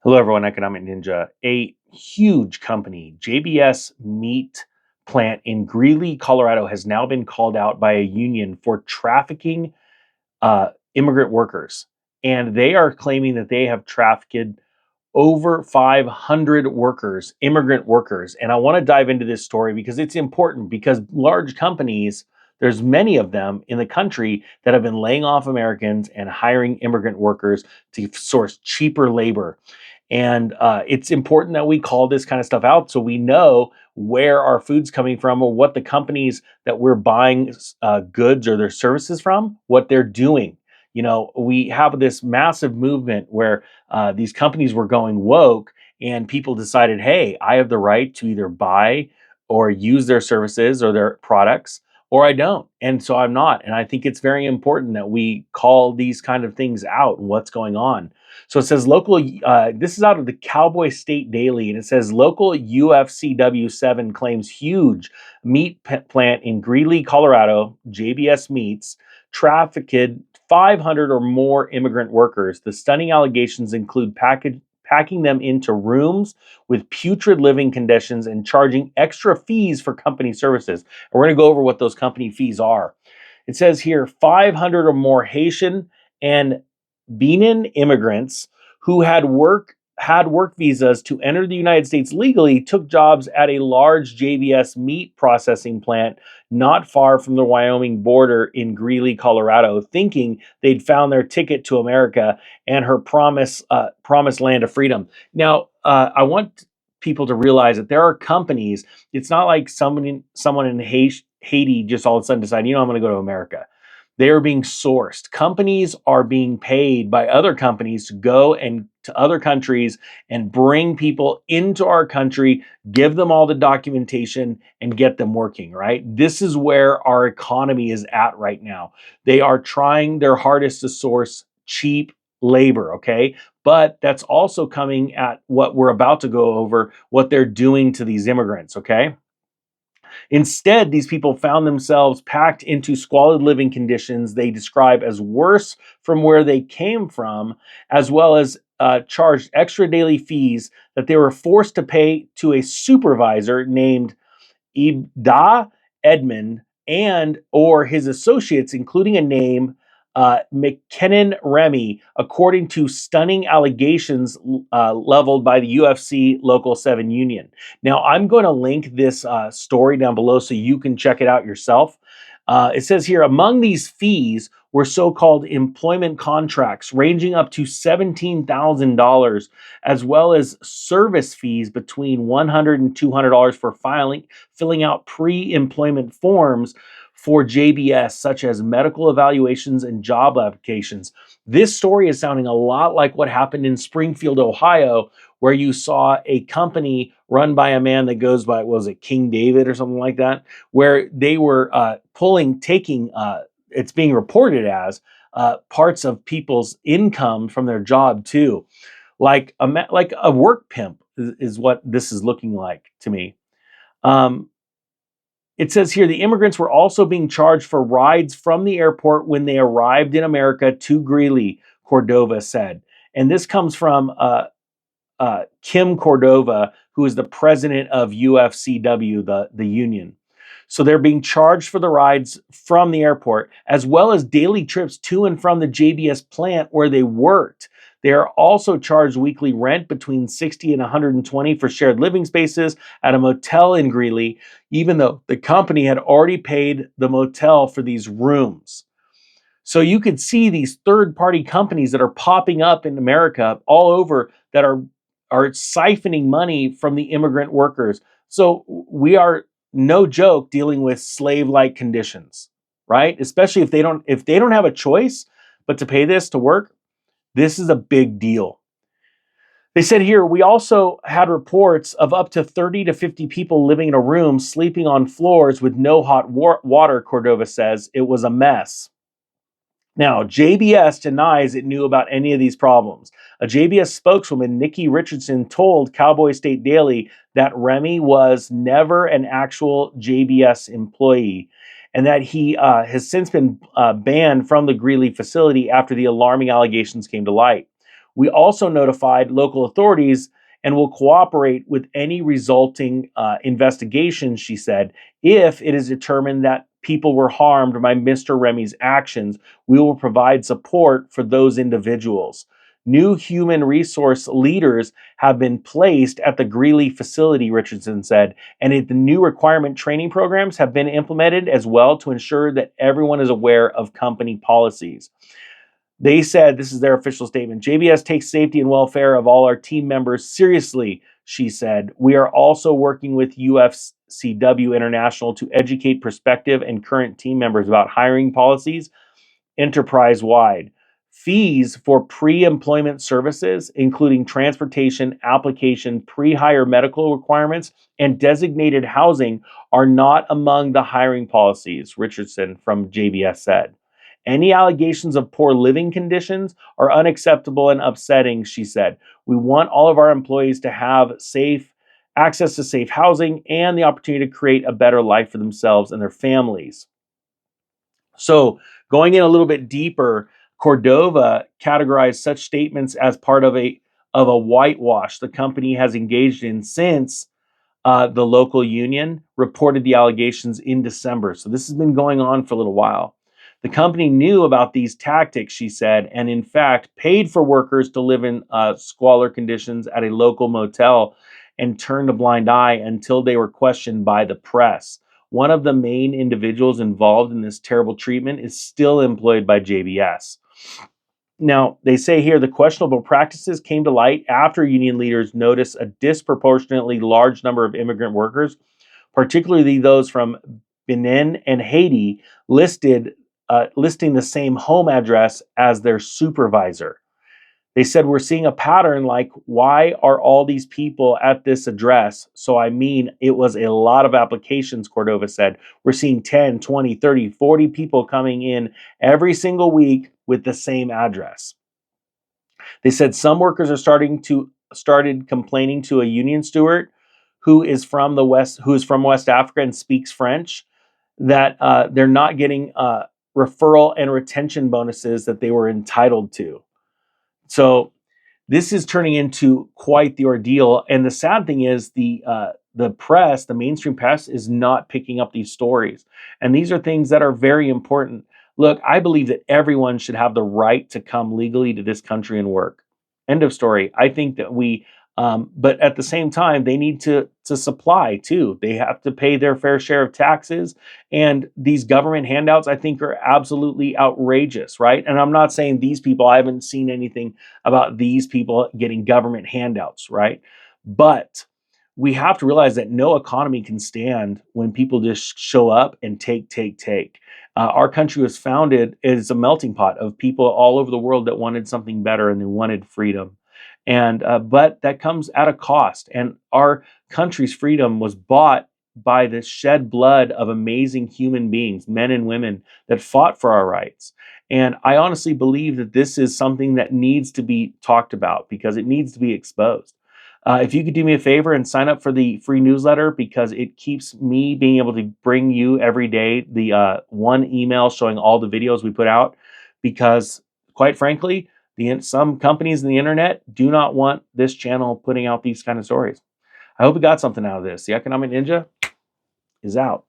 Hello, everyone. Economic Ninja. A huge company, JBS Meat Plant in Greeley, Colorado, has now been called out by a union for trafficking immigrant workers. And they are claiming that they have trafficked over 500 workers, immigrant workers. And I want to dive into this story because it's important because large companies, there's many of them in the country that have been laying off Americans and hiring immigrant workers to source cheaper labor. And it's important that we call this kind of stuff out so we know where our food's coming from or what the companies that we're buying goods or their services from, what they're doing. You know, we have this massive movement where these companies were going woke and people decided, hey, I have the right to either buy or use their services or their products or I don't. And so I'm not. And I think it's very important that we call these kind of things out and what's going on. So it says local, this is out of the Cowboy State Daily, and it says local UFCW7 claims huge plant in Greeley, Colorado, JBS Meats, trafficked 500 or more immigrant workers. The stunning allegations include packing them into rooms with putrid living conditions and charging extra fees for company services. And we're going to go over what those company fees are. It says here 500 or more Haitian and Benin immigrants who had work visas to enter the United States legally took jobs at a large JBS meat processing plant not far from the Wyoming border in Greeley, Colorado, thinking they'd found their ticket to America and her promised land of freedom. Now, I want people to realize that there are companies. It's not like someone in Haiti just all of a sudden decided, I'm going to go to America. They are being sourced. Companies are being paid by other companies to go and to other countries and bring people into our country, give them all the documentation, and get them working, right? This is where our economy is at right now. They are trying their hardest to source cheap labor, okay? But that's also coming at what we're about to go over, what they're doing to these immigrants, okay? Instead, these people found themselves packed into squalid living conditions they describe as worse from where they came from, as well as charged extra daily fees that they were forced to pay to a supervisor named Ibda Edmond and or his associates, including a name McKinnon Remy, according to stunning allegations leveled by the UFC Local 7 Union. Now, I'm going to link this story down below so you can check it out yourself. It says here, among these fees were so-called employment contracts ranging up to $17,000, as well as service fees between $100 and $200 for filling out pre-employment forms for JBS, such as medical evaluations and job applications. This story is sounding a lot like what happened in Springfield, Ohio, where you saw a company run by a man that goes by, what was it, King David or something like that, where they were taking, it's being reported as parts of people's income from their job too, like a work pimp is what this is looking like to me. Um, it says here the immigrants were also being charged for rides from the airport when they arrived in America to Greeley, Cordova said. And this comes from Kim Cordova, who is the president of UFCW, the union. So they're being charged for the rides from the airport, as well as daily trips to and from the JBS plant where they worked. They are also charged weekly rent between 60 and 120 for shared living spaces at a motel in Greeley, even though the company had already paid the motel for these rooms. So you could see these third-party companies that are popping up in America all over that are siphoning money from the immigrant workers. So we are, no joke, dealing with slave-like conditions, right? Especially if they don't have a choice but to pay this to work. This is a big deal. They said here, we also had reports of up to 30 to 50 people living in a room, sleeping on floors with no hot water, Cordova says. It was a mess. Now, JBS denies it knew about any of these problems. A JBS spokeswoman, Nikki Richardson, told Cowboy State Daily that Remy was never an actual JBS employee and that he has since been banned from the Greeley facility after the alarming allegations came to light. We also notified local authorities and will cooperate with any resulting investigation, she said. If it is determined that people were harmed by Mr. Remy's actions, we will provide support for those individuals. New human resource leaders have been placed at the Greeley facility, Richardson said, and the new requirement training programs have been implemented as well to ensure that everyone is aware of company policies. They said, this is their official statement, JBS takes safety and welfare of all our team members seriously, she said. We are also working with UFCW International to educate prospective and current team members about hiring policies enterprise-wide. Fees for pre-employment services, including transportation, application, pre-hire medical requirements, and designated housing, are not among the hiring policies, Richardson from JBS said. Any allegations of poor living conditions are unacceptable and upsetting, she said. We want all of our employees to have access to safe housing and the opportunity to create a better life for themselves and their families. So, going in a little bit deeper, Cordova categorized such statements as part of a whitewash the company has engaged in since the local union reported the allegations in December. So this has been going on for a little while. The company knew about these tactics, she said, and in fact paid for workers to live in squalor conditions at a local motel and turned a blind eye until they were questioned by the press. One of the main individuals involved in this terrible treatment is still employed by JBS. Now, they say here the questionable practices came to light after union leaders noticed a disproportionately large number of immigrant workers, particularly those from Benin and Haiti, listing the same home address as their supervisor. They said, we're seeing a pattern like, why are all these people at this address? So, I mean, it was a lot of applications, Cordova said. We're seeing 10, 20, 30, 40 people coming in every single week with the same address. They said some workers are started complaining to a union steward who is from West Africa and speaks French, that they're not getting referral and retention bonuses that they were entitled to. So this is turning into quite the ordeal. And the sad thing is the press, the mainstream press, is not picking up these stories. And these are things that are very important. Look, I believe that everyone should have the right to come legally to this country and work. End of story. I think that but at the same time, they need to supply too. They have to pay their fair share of taxes. And these government handouts, I think, are absolutely outrageous, right? And I'm not saying these people, I haven't seen anything about these people getting government handouts, right? But we have to realize that no economy can stand when people just show up and take. Our country was founded as a melting pot of people all over the world that wanted something better and they wanted freedom. And but that comes at a cost. And our country's freedom was bought by the shed blood of amazing human beings, men and women that fought for our rights. And I honestly believe that this is something that needs to be talked about because it needs to be exposed. If you could do me a favor and sign up for the free newsletter, because it keeps me being able to bring you every day the one email showing all the videos we put out, because quite frankly, some companies in the internet do not want this channel putting out these kind of stories. I hope you got something out of this. The Economic Ninja is out.